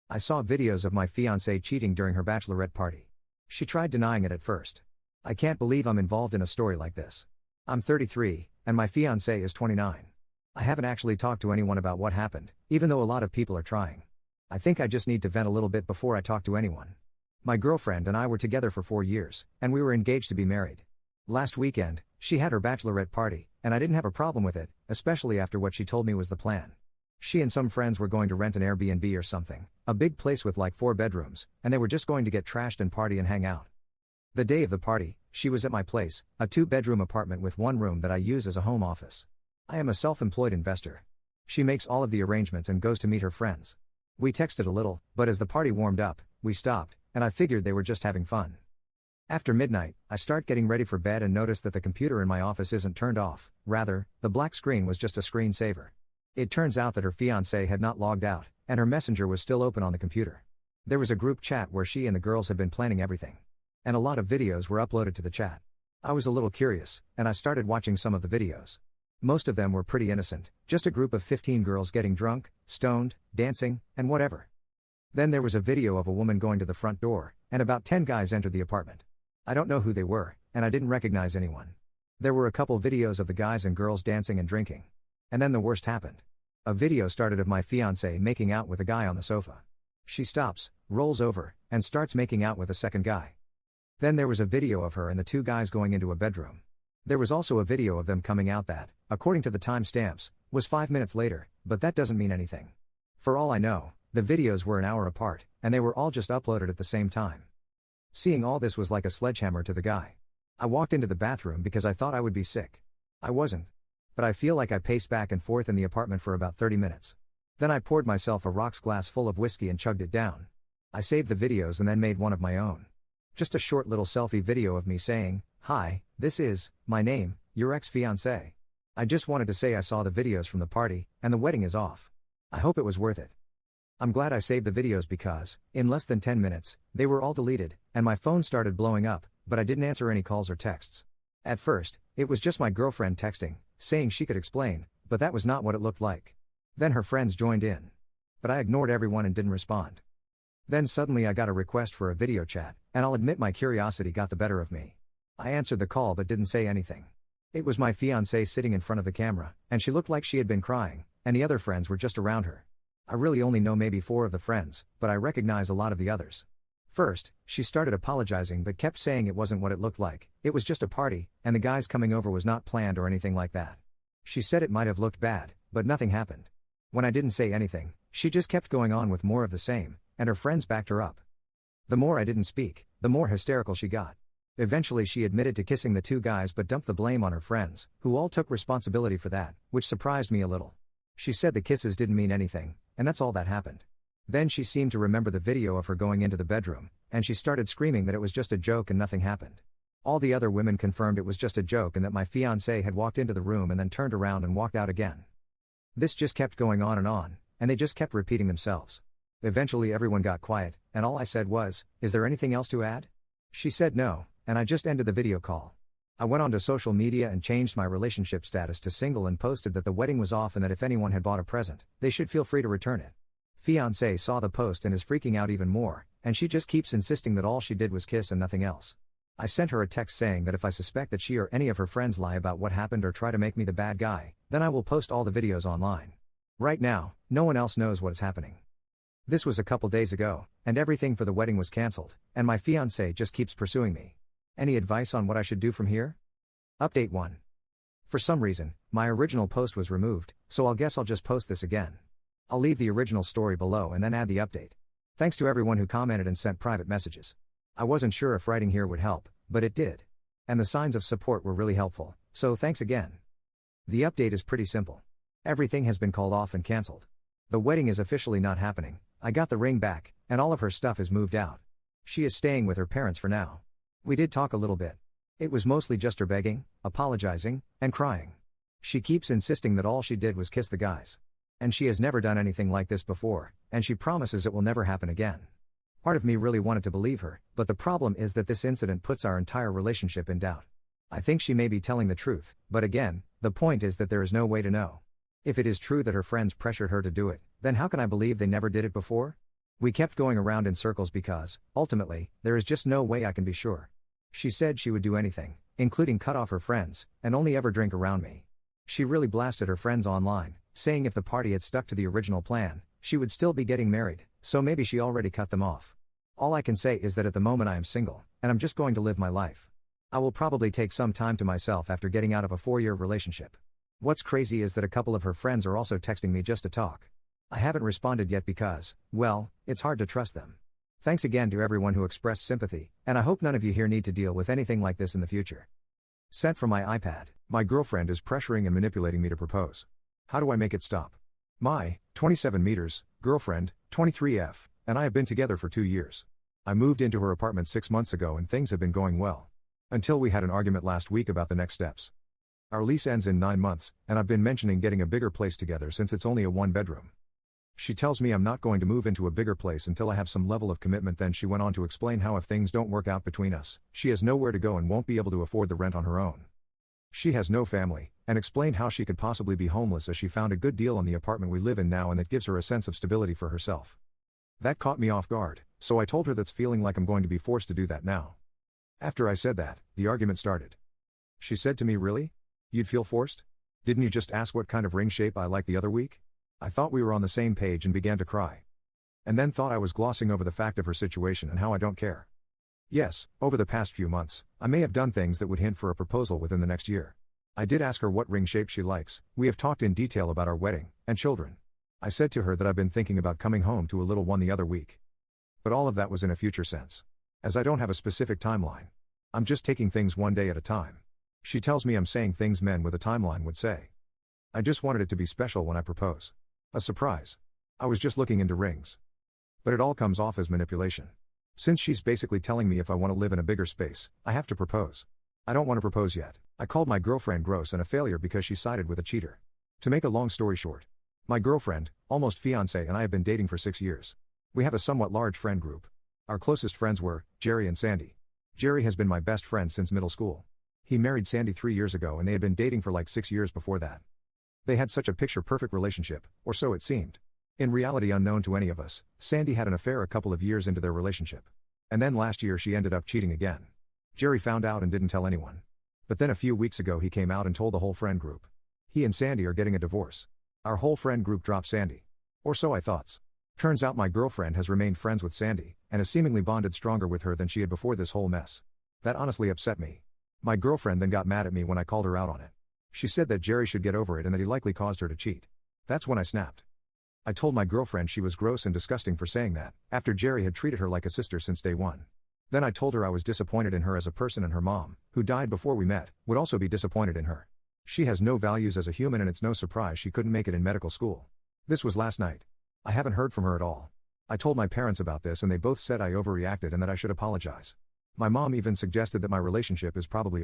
I saw videos of my fiancé cheating during her bachelorette party. She tried denying it at first. I can't believe I'm involved in a story like this. I'm 33, and my fiancé is 29. I haven't actually talked to anyone about what happened, even though a lot of people are trying. I think I just need to vent a little bit before I talk to anyone. My girlfriend and I were together for 4 years, and we were engaged to be married. Last weekend, she had her bachelorette party, and I didn't have a problem with it, especially after what she told me was the plan. She and some friends were going to rent an Airbnb or something, a big place with like 4 bedrooms, and they were just going to get trashed and party and hang out. The day of the party, she was at my place, a 2-bedroom apartment with 1 room that I use as a home office. I am a self-employed investor. She makes all of the arrangements and goes to meet her friends. We texted a little, but as the party warmed up, we stopped, and I figured they were just having fun. After midnight, I start getting ready for bed and notice that the computer in my office isn't turned off, rather, the black screen was just a screensaver. It turns out that her fiancé had not logged out, and her messenger was still open on the computer. There was a group chat where she and the girls had been planning everything. And a lot of videos were uploaded to the chat. I was a little curious, and I started watching some of the videos. Most of them were pretty innocent, just a group of 15 girls getting drunk, stoned, dancing, and whatever. Then there was a video of a woman going to the front door, and about 10 guys entered the apartment. I don't know who they were, and I didn't recognize anyone. There were a couple videos of the guys and girls dancing and drinking. And then the worst happened. A video started of my fiancé making out with a guy on the sofa. She stops, rolls over, and starts making out with a second guy. Then there was a video of her and the 2 guys going into a bedroom. There was also a video of them coming out that, according to the timestamps, was 5 minutes later, but that doesn't mean anything. For all I know, the videos were an hour apart, and they were all just uploaded at the same time. Seeing all this was like a sledgehammer to the guy. I walked into the bathroom because I thought I would be sick. I wasn't. But I feel like I paced back and forth in the apartment for about 30 minutes. Then I poured myself a rocks glass full of whiskey and chugged it down. I saved the videos and then made one of my own. Just a short little selfie video of me saying, "Hi, this is my name, your ex-fiancé. I just wanted to say I saw the videos from the party, and the wedding is off. I hope it was worth it." I'm glad I saved the videos because, in less than 10 minutes, they were all deleted, and my phone started blowing up, but I didn't answer any calls or texts. At first, it was just my girlfriend texting, saying she could explain, but that was not what it looked like. Then her friends joined in. But I ignored everyone and didn't respond. Then suddenly I got a request for a video chat, and I'll admit my curiosity got the better of me. I answered the call but didn't say anything. It was my fiancé sitting in front of the camera, and she looked like she had been crying, and the other friends were just around her. I really only know maybe 4 of the friends, but I recognize a lot of the others. First, she started apologizing but kept saying it wasn't what it looked like, it was just a party, and the guys coming over was not planned or anything like that. She said it might have looked bad, but nothing happened. When I didn't say anything, she just kept going on with more of the same, and her friends backed her up. The more I didn't speak, the more hysterical she got. Eventually she admitted to kissing the 2 guys but dumped the blame on her friends, who all took responsibility for that, which surprised me a little. She said the kisses didn't mean anything, and that's all that happened. Then she seemed to remember the video of her going into the bedroom, and she started screaming that it was just a joke and nothing happened. All the other women confirmed it was just a joke and that my fiancé had walked into the room and then turned around and walked out again. This just kept going on, and they just kept repeating themselves. Eventually everyone got quiet, and all I said was, "Is there anything else to add?" She said no, and I just ended the video call. I went onto social media and changed my relationship status to single and posted that the wedding was off and that if anyone had bought a present, they should feel free to return it. Fiancé saw the post and is freaking out even more, and she just keeps insisting that all she did was kiss and nothing else. I sent her a text saying that if I suspect that she or any of her friends lie about what happened or try to make me the bad guy, then I will post all the videos online. Right now, no one else knows what is happening. This was a couple days ago, and everything for the wedding was cancelled, and my fiancé just keeps pursuing me. Any advice on what I should do from here? Update 1. For some reason, my original post was removed, so I'll guess I'll just post this again. I'll leave the original story below and then add the update. Thanks to everyone who commented and sent private messages. I wasn't sure if writing here would help, but it did. And the signs of support were really helpful, so thanks again. The update is pretty simple. Everything has been called off and cancelled. The wedding is officially not happening, I got the ring back, and all of her stuff is moved out. She is staying with her parents for now. We did talk a little bit. It was mostly just her begging, apologizing, and crying. She keeps insisting that all she did was kiss the guys. And she has never done anything like this before, and she promises it will never happen again. Part of me really wanted to believe her, but the problem is that this incident puts our entire relationship in doubt. I think she may be telling the truth, but again, the point is that there is no way to know. If it is true that her friends pressured her to do it, then how can I believe they never did it before? We kept going around in circles because, ultimately, there is just no way I can be sure. She said she would do anything, including cut off her friends, and only ever drink around me. She really blasted her friends online, saying if the party had stuck to the original plan, she would still be getting married, so maybe she already cut them off. All I can say is that at the moment I am single, and I'm just going to live my life. I will probably take some time to myself after getting out of a 4-year relationship. What's crazy is that a couple of her friends are also texting me just to talk. I haven't responded yet because, well, it's hard to trust them. Thanks again to everyone who expressed sympathy, and I hope none of you here need to deal with anything like this in the future. Sent from my iPad. My girlfriend is pressuring and manipulating me to propose. How do I make it stop? My 27 meters girlfriend, 23F, and I have been together for 2 years. I moved into her apartment 6 months ago and things have been going well. Until we had an argument last week about the next steps. Our lease ends in 9 months, and I've been mentioning getting a bigger place together since it's only a 1-bedroom. She tells me I'm not going to move into a bigger place until I have some level of commitment. Then she went on to explain how if things don't work out between us, she has nowhere to go and won't be able to afford the rent on her own. She has no family, and explained how she could possibly be homeless as she found a good deal on the apartment we live in now and that gives her a sense of stability for herself. That caught me off guard, so I told her that's feeling like I'm going to be forced to do that now. After I said that, the argument started. She said to me, "Really? You'd feel forced? Didn't you just ask what kind of ring shape I like the other week?" I thought we were on the same page and began to cry. And then thought I was glossing over the fact of her situation and how I don't care. Yes, over the past few months, I may have done things that would hint for a proposal within the next year. I did ask her what ring shape she likes. We have talked in detail about our wedding and children. I said to her that I've been thinking about coming home to a little one the other week. But all of that was in a future sense. As I don't have a specific timeline. I'm just taking things one day at a time. She tells me I'm saying things men with a timeline would say. I just wanted it to be special when I propose. A surprise. I was just looking into rings. But it all comes off as manipulation. Since she's basically telling me if I want to live in a bigger space, I have to propose. I don't want to propose yet. I called my girlfriend gross and a failure because she sided with a cheater. To make a long story short, my girlfriend, almost fiancé, and I have been dating for 6 years. We have a somewhat large friend group. Our closest friends were Jerry and Sandy. Jerry has been my best friend since middle school. He married Sandy 3 years ago and they had been dating for like 6 years before that. They had such a picture-perfect relationship, or so it seemed. In reality, unknown to any of us, Sandy had an affair a couple of years into their relationship. And then last year she ended up cheating again. Jerry found out and didn't tell anyone. But then a few weeks ago he came out and told the whole friend group. He and Sandy are getting a divorce. Our whole friend group dropped Sandy. Or so I thought. Turns out my girlfriend has remained friends with Sandy, and has seemingly bonded stronger with her than she had before this whole mess. That honestly upset me. My girlfriend then got mad at me when I called her out on it. She said that Jerry should get over it and that he likely caused her to cheat. That's when I snapped. I told my girlfriend she was gross and disgusting for saying that, after Jerry had treated her like a sister since day one. Then I told her I was disappointed in her as a person and her mom, who died before we met, would also be disappointed in her. She has no values as a human and it's no surprise she couldn't make it in medical school. This was last night. I haven't heard from her at all. I told my parents about this and they both said I overreacted and that I should apologize. My mom even suggested that my relationship is probably